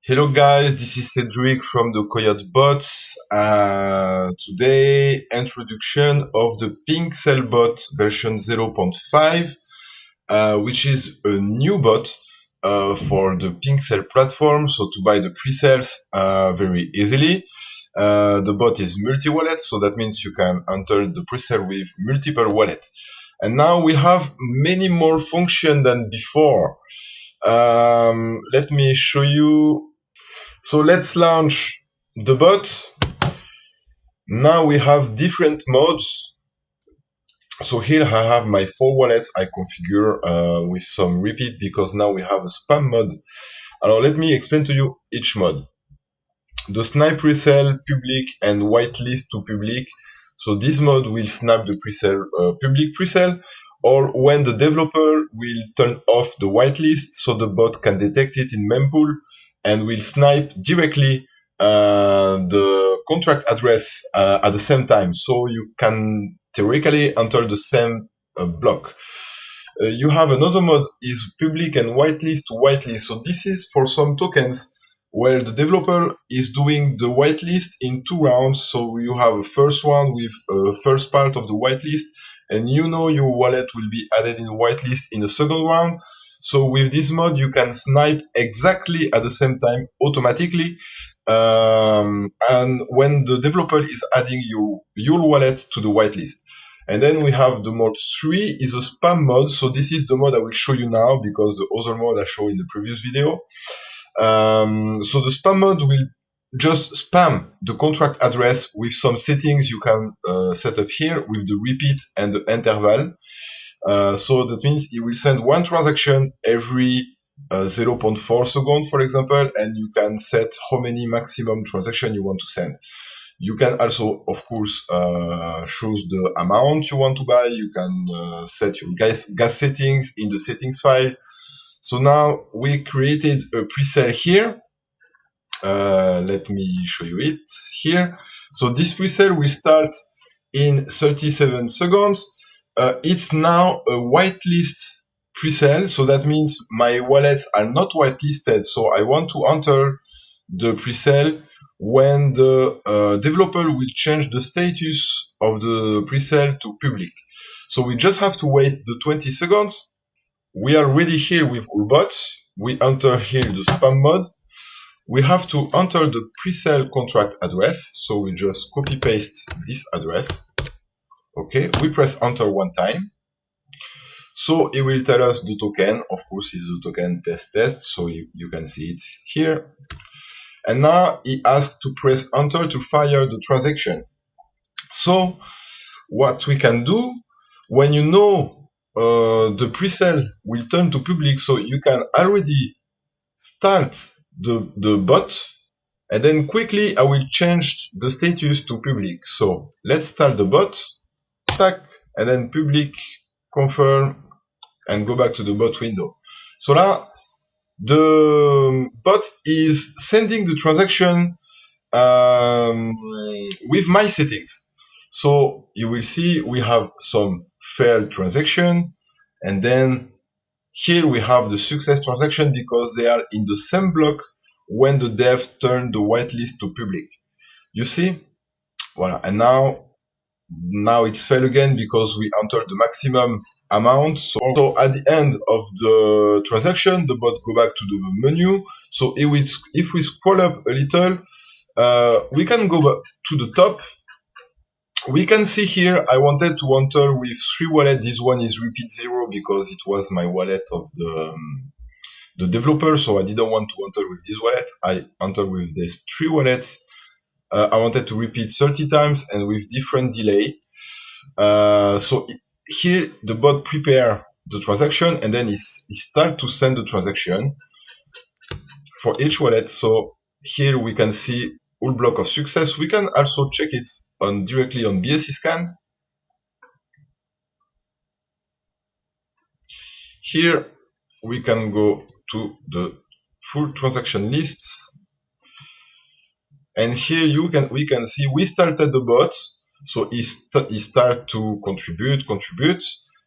Hello guys, this is Cedric from the Coyote Bots. Today, introduction of the Pink Bot version 0.5, which is a new bot for the Pink platform. So to buy the pre-sales very easily. The bot is multi-wallet, so that means you can enter the pre-sale with multiple wallets. And now we have many more functions than before. Let me show you. So let's launch the bot. Now we have different modes. So here I have my 4 wallets I configure with some repeat because now we have a spam mode. Alors let me explain to you each mode. The snipe presale public and whitelist to public. So this mode will snap the presale public presale, or when the developer will turn off the whitelist so the bot can detect it in mempool and will snipe directly the contract address at the same time. So you can theoretically enter the same block. You have another mode is public and whitelist to whitelist. So this is for some tokens where the developer is doing the whitelist in 2 rounds. So you have a first one with first part of the whitelist, and you know your wallet will be added in whitelist in the second round. So with this mode, you can snipe exactly at the same time automatically. And when the developer is adding your wallet to the whitelist. And then we have the mode 3 is a spam mode. So this is the mode I will show you now because the other mode I showed in the previous video. So the spam mode will just spam the contract address with some settings you can set up here with the repeat and the interval. So that means it will send one transaction every 0.4 seconds, for example, and you can set how many maximum transaction you want to send. You can also, of course, choose the amount you want to buy. You can set your gas settings in the settings file. So now we created a presale here. Let me show you it here. So this presale will start in 37 seconds. It's now a whitelist presale. So that means my wallets are not whitelisted. So I want to enter the presale when the developer will change the status of the presale to public. So we just have to wait the 20 seconds. We are ready here with all bots. We enter here the spam mode. We have to enter the presale contract address. So we just copy paste this address. Okay, we press enter one time. So it will tell us the token. Of course, it's the token test. So you can see it here. And now he asks to press enter to fire the transaction. So what we can do when you know the presale will turn to public, so you can already start the bot, and then quickly I will change the status to public. So let's start the bot, tack, and then public, confirm, and go back to the bot window. So now the bot is sending the transaction with my settings. So you will see we have some failed transaction, and then here we have the success transaction because they are in the same block when the dev turned the whitelist to public. You see? Voilà. And now it's failed again because we entered the maximum amount. So at the end of the transaction, the bot go back to the menu. So if we scroll up a little, we can go back to the top. We can see here, I wanted to enter with 3 wallets. This one is repeat 0 because it was my wallet of the developer. So I didn't want to enter with this wallet. I entered with these 3 wallets. I wanted to repeat 30 times and with different delay. So here the bot prepare the transaction and then it start to send the transaction for each wallet. So here we can see all block of success. We can also check it directly on BSC scan. Here we can go to the full transaction lists, and here we can see we started the bot, so it start to contribute.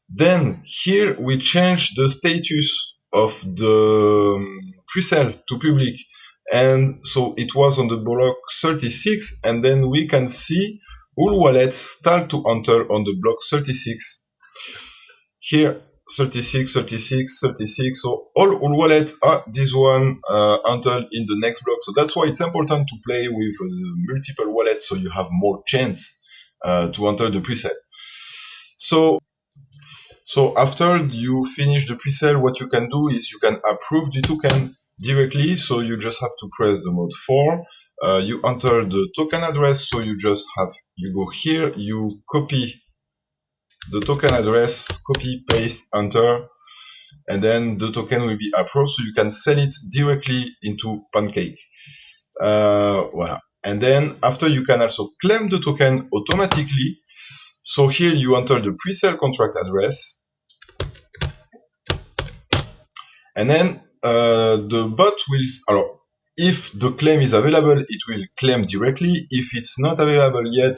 Then here we change the status of the presale to public, And so it was on the block 36, and then we can see all wallets start to enter on the block 36. Here, 36, 36, 36. So all wallets are this one entered in the next block. So that's why it's important to play with multiple wallets so you have more chance to enter the presale. So after you finish the presale, what you can do is you can approve the token directly. So you just have to press the mode 4. You enter the token address. So you go here, you copy the token address, copy, paste, enter, and then the token will be approved. So you can sell it directly into Pancake. Voilà. And then after you can also claim the token automatically. So here you enter the presale contract address. And then the bot will, if the claim is available, it will claim directly. If it's not available yet,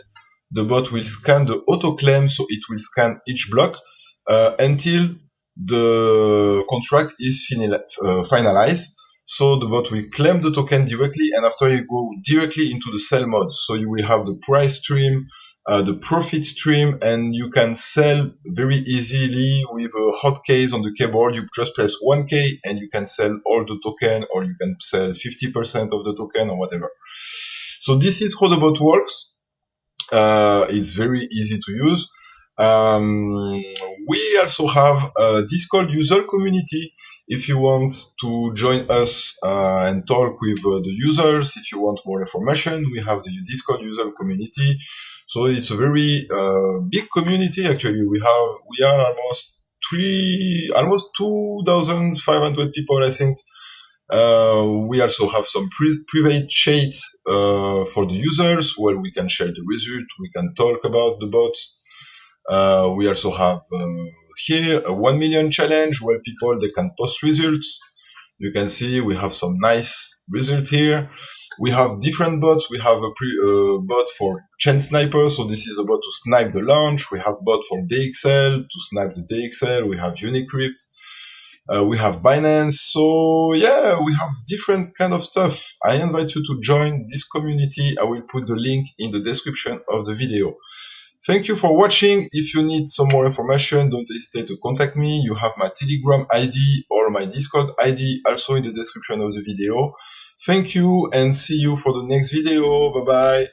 the bot will scan the auto claim, so it will scan each block until the contract is finalized. So the bot will claim the token directly, and after you go directly into the sell mode. So you will have the price stream, the profit stream, and you can sell very easily with a hotkeys on the keyboard. You just press 1K and you can sell all the token, or you can sell 50% of the token or whatever. So this is how the bot works. It's very easy to use. We also have a Discord user community. If you want to join us and talk with the users, if you want more information, we have the Discord user community. So it's a very big community. Actually, we are almost 2,500 people, I think. We also have some private chat for the users where we can share the result, we can talk about the bots. We also have here a 1 million challenge where they can post results. You can see we have some nice results here. We have different bots. We have a bot for Chain Sniper, so this is a bot to snipe the launch. We have bot for DXL to snipe the DXL. We have Unicrypt. We have Binance. So yeah, we have different kind of stuff. I invite you to join this community. I will put the link in the description of the video. Thank you for watching. If you need some more information, don't hesitate to contact me. You have my Telegram ID or my Discord ID also in the description of the video. Thank you and see you for the next video. Bye bye.